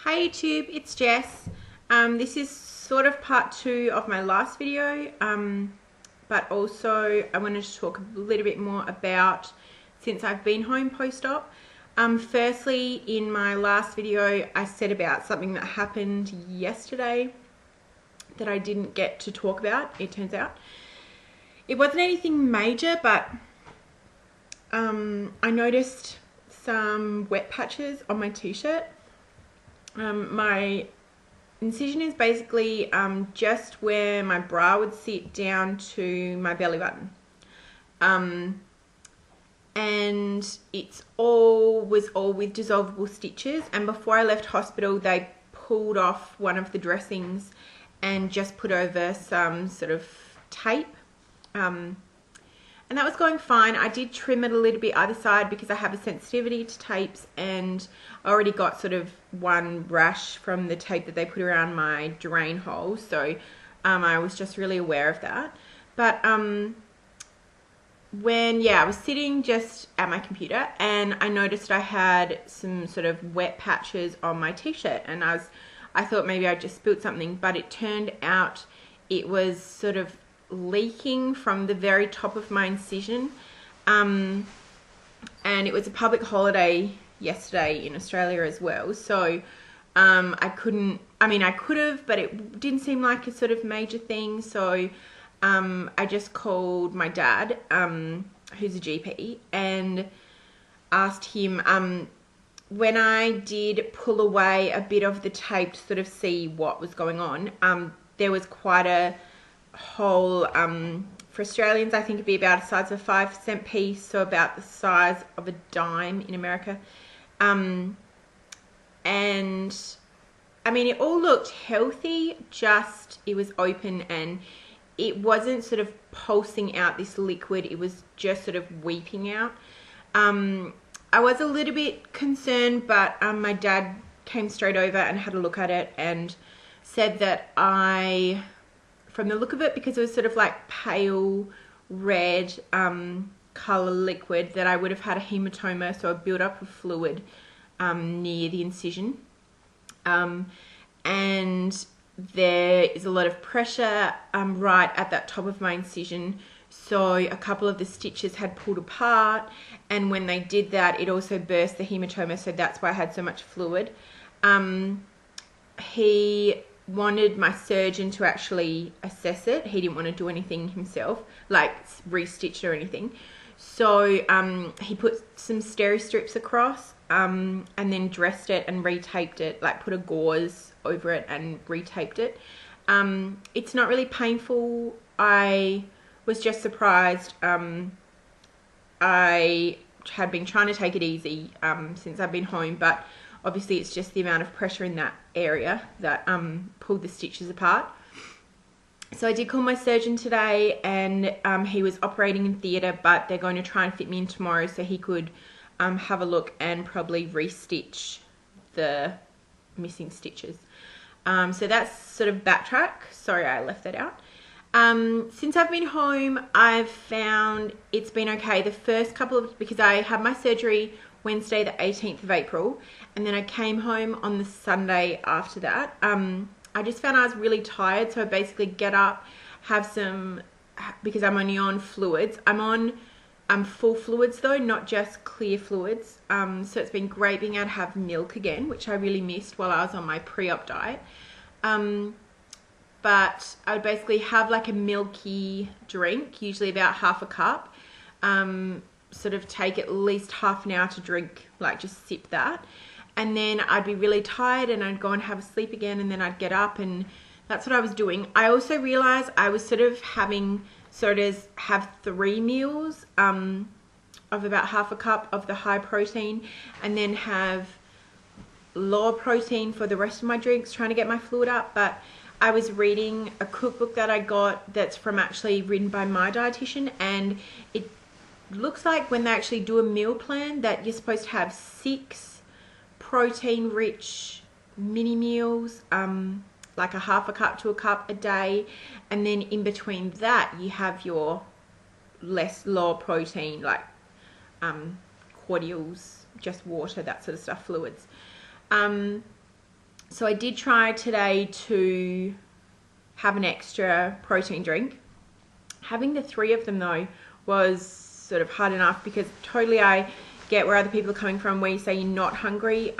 Hey YouTube, it's Jess. This is sort of part 2 of my last video, but also I wanted to talk a little bit more about since I've been home post-op. Firstly, in my last video, I said about something that happened yesterday that I didn't get to talk about, it turns out. It wasn't anything major, but I noticed some wet patches on my t-shirt. My incision is basically just where my bra would sit down to my belly button. And it's all was with dissolvable stitches, and before I left hospital they pulled off one of the dressings and just put over some sort of tape. And that was going fine. I did trim it a little bit either side because I have a sensitivity to tapes, and I already got sort of one rash from the tape that they put around my drain hole. So I was just really aware of that. But I was sitting just at my computer and I noticed I had some sort of wet patches on my t-shirt, and I thought maybe I just spilled something, but it turned out it was sort of leaking from the very top of my incision, and it was a public holiday yesterday in Australia as well, so I could have, but it didn't seem like a sort of major thing. So I just called my dad, who's a GP, and asked him when I did pull away a bit of the tape to sort of see what was going on. There was quite a hole. For Australians, I think it'd be about the size of a 5-cent piece, so about the size of a dime in America. And I mean, it all looked healthy, just it was open and it wasn't sort of pulsing out this liquid, it was just sort of weeping out. I was a little bit concerned, but my dad came straight over and had a look at it and said that from the look of it, because it was sort of like pale red color liquid, that I would have had a hematoma, so a build-up of fluid near the incision. And there is a lot of pressure right at that top of my incision, so a couple of the stitches had pulled apart, and when they did that, it also burst the hematoma, so that's why I had so much fluid. He wanted my surgeon to actually assess it. He didn't want to do anything himself, like re-stitch or anything. So he put some steri strips across and then dressed it and retaped it, like put a gauze over it and retaped it. It's not really painful. I was just surprised. I had been trying to take it easy since I've been home, but obviously it's just the amount of pressure in that area that pulled the stitches apart. So I did call my surgeon today, and he was operating in theatre, but they're going to try and fit me in tomorrow so he could have a look and probably re-stitch the missing stitches. So that's sort of backtrack. Sorry, I left that out. Since I've been home, I've found it's been okay. The first couple of, because I had my surgery Wednesday the 18th of April, and then I came home on the Sunday after that. I just found I was really tired, so I basically get up, have some, because I'm only on fluids. I'm on full fluids though, not just clear fluids. So it's been great being able to have milk again, which I really missed while I was on my pre-op diet. But I would basically have like a milky drink, usually about half a cup. Sort of take at least half an hour to drink, like just sip that, and then I'd be really tired and I'd go and have a sleep again, and then I'd get up, and that's what I was doing. I also realized I was sort of have 3 meals of about half a cup of the high protein, and then have lower protein for the rest of my drinks, trying to get my fluid up. But I was reading a cookbook that I got that's written by my dietitian, and it looks like when they actually do a meal plan that you're supposed to have 6 protein rich mini meals, like a half a cup to a cup a day, and then in between that you have your lower protein, like cordials, just water, that sort of stuff, fluids. So I did try today to have an extra protein drink. Having the 3 of them though was sort of hard enough, because totally I get where other people are coming from where you say you're not hungry.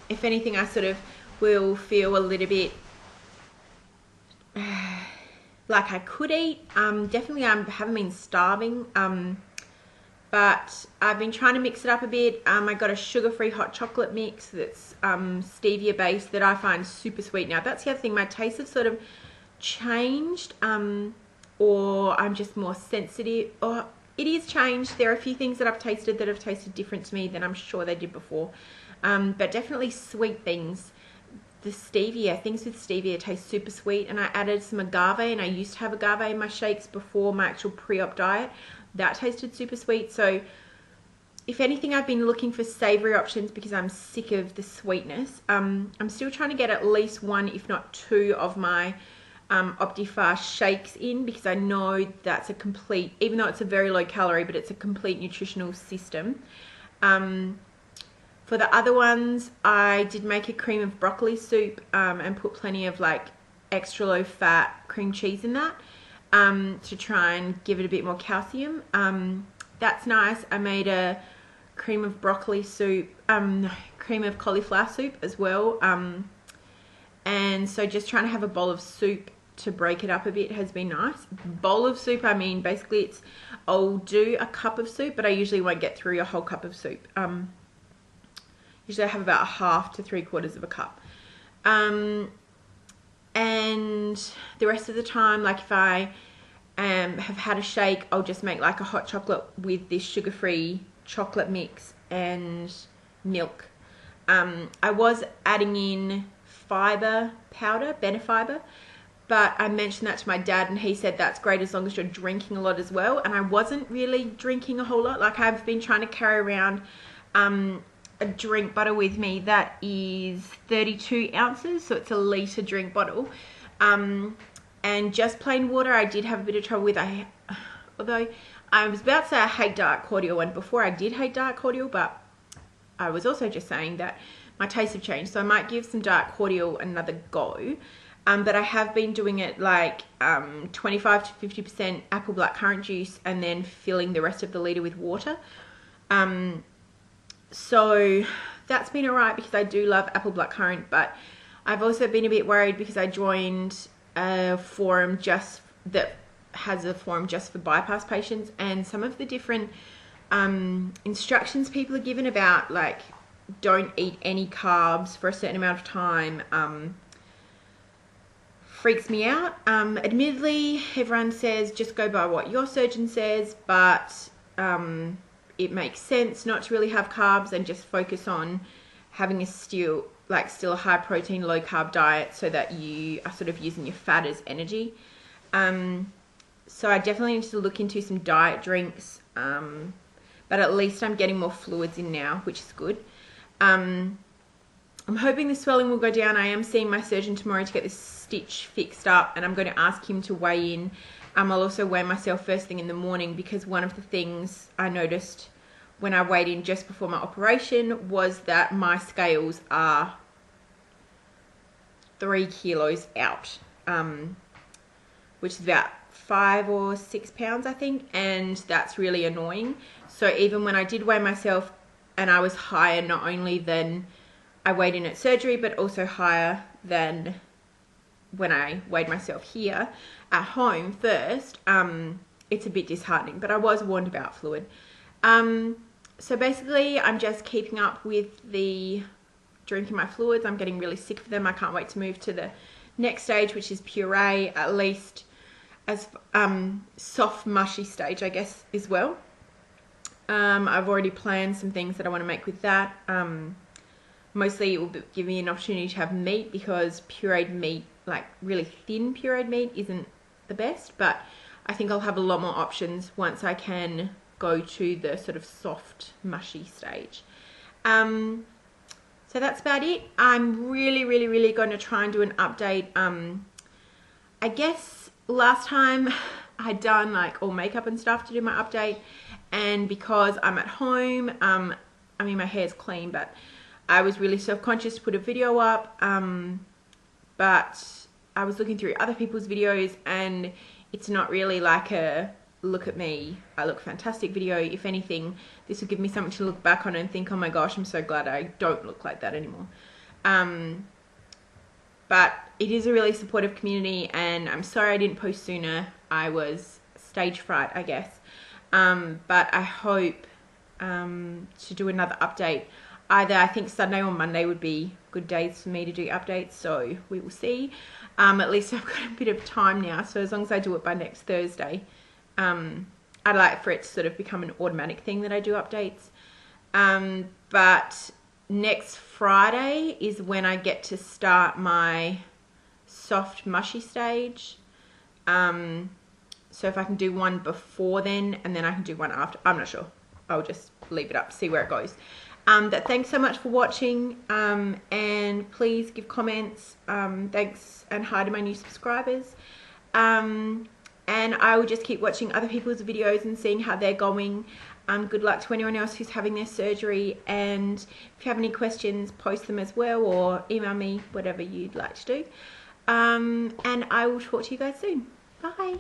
If anything, I sort of will feel a little bit like I could eat. Definitely I haven't been starving, but I've been trying to mix it up a bit. I got a sugar-free hot chocolate mix that's stevia based that I find super sweet now. That's the other thing, my tastes have sort of changed, or I'm just more sensitive, or it is changed. There are a few things that I've tasted that have tasted different to me than I'm sure they did before, but definitely sweet things. The stevia, things with stevia taste super sweet, and I added some agave, and I used to have agave in my shakes before my actual pre-op diet. That tasted super sweet. So if anything, I've been looking for savory options because I'm sick of the sweetness. I'm still trying to get at least 1, if not 2 of my Optifast shakes in, because I know that's a complete, even though it's a very low calorie, but it's a complete nutritional system. For the other ones, I did make a cream of broccoli soup and put plenty of like extra low fat cream cheese in that to try and give it a bit more calcium. That's nice. I made a cream of broccoli soup, cream of cauliflower soup as well. And so just trying to have a bowl of soup to break it up a bit has been nice. Bowl of soup, I mean, basically I'll do a cup of soup, but I usually won't get through a whole cup of soup. Usually I have about 1/2 to 3/4 of a cup. And the rest of the time, like if I have had a shake, I'll just make like a hot chocolate with this sugar-free chocolate mix and milk. I was adding in fiber powder, Benefiber, but I mentioned that to my dad and he said that's great as long as you're drinking a lot as well. And I wasn't really drinking a whole lot. Like I've been trying to carry around a drink bottle with me that is 32 ounces, so it's a litre drink bottle, and just plain water I did have a bit of trouble with. Although I was about to say I hate dark cordial, and before I did hate dark cordial, but I was also just saying that my tastes have changed, so I might give some dark cordial another go. But I have been doing it like 25 to 50% apple blackcurrant juice and then filling the rest of the litre with water. So that's been alright because I do love apple blackcurrant, but I've also been a bit worried because I joined a forum that has a forum just for bypass patients, and some of the different instructions people are given about like don't eat any carbs for a certain amount of time freaks me out. Admittedly, everyone says just go by what your surgeon says, but it makes sense not to really have carbs and just focus on having a still a high protein, low carb diet so that you are sort of using your fat as energy. So I definitely need to look into some diet drinks, but at least I'm getting more fluids in now, which is good. I'm hoping the swelling will go down. I am seeing my surgeon tomorrow to get this stitch fixed up, and I'm going to ask him to weigh in. I'll also weigh myself first thing in the morning, because one of the things I noticed when I weighed in just before my operation was that my scales are 3 kilos out, which is about 5 or 6 pounds, I think, and that's really annoying. So even when I did weigh myself and I was higher not only than I weighed in at surgery, but also higher than when I weighed myself here at home first, it's a bit disheartening, but I was warned about fluid. So basically I'm just keeping up with the drinking my fluids. I'm getting really sick of them. I can't wait to move to the next stage, which is puree, at least as soft mushy stage, I guess, as well. I've already planned some things that I want to make with that. Mostly it will give me an opportunity to have meat, because pureed meat, like really thin pureed meat, isn't the best, but I think I'll have a lot more options once I can go to the sort of soft mushy stage. So that's about it. I'm really going to try and do an update. I guess last time I had done like all makeup and stuff to do my update, and because I'm at home, I mean my hair's clean, but I was really self-conscious to put a video up, but I was looking through other people's videos, and it's not really like a look at me, I look fantastic video. If anything, this will give me something to look back on and think, oh my gosh, I'm so glad I don't look like that anymore. But it is a really supportive community, and I'm sorry I didn't post sooner. I was stage fright, I guess. But I hope to do another update. Either I think Sunday or Monday would be good days for me to do updates, so we will see. At least I've got a bit of time now, so as long as I do it by next Thursday, I'd like for it to sort of become an automatic thing that I do updates. But next Friday is when I get to start my soft mushy stage. So if I can do one before then, and then I can do one after, I'm not sure. I'll just leave it up, see where it goes. But thanks so much for watching, and please give comments. Thanks and hi to my new subscribers. And I will just keep watching other people's videos and seeing how they're going. Good luck to anyone else who's having their surgery, and if you have any questions, post them as well, or email me, whatever you'd like to do. And I will talk to you guys soon. Bye.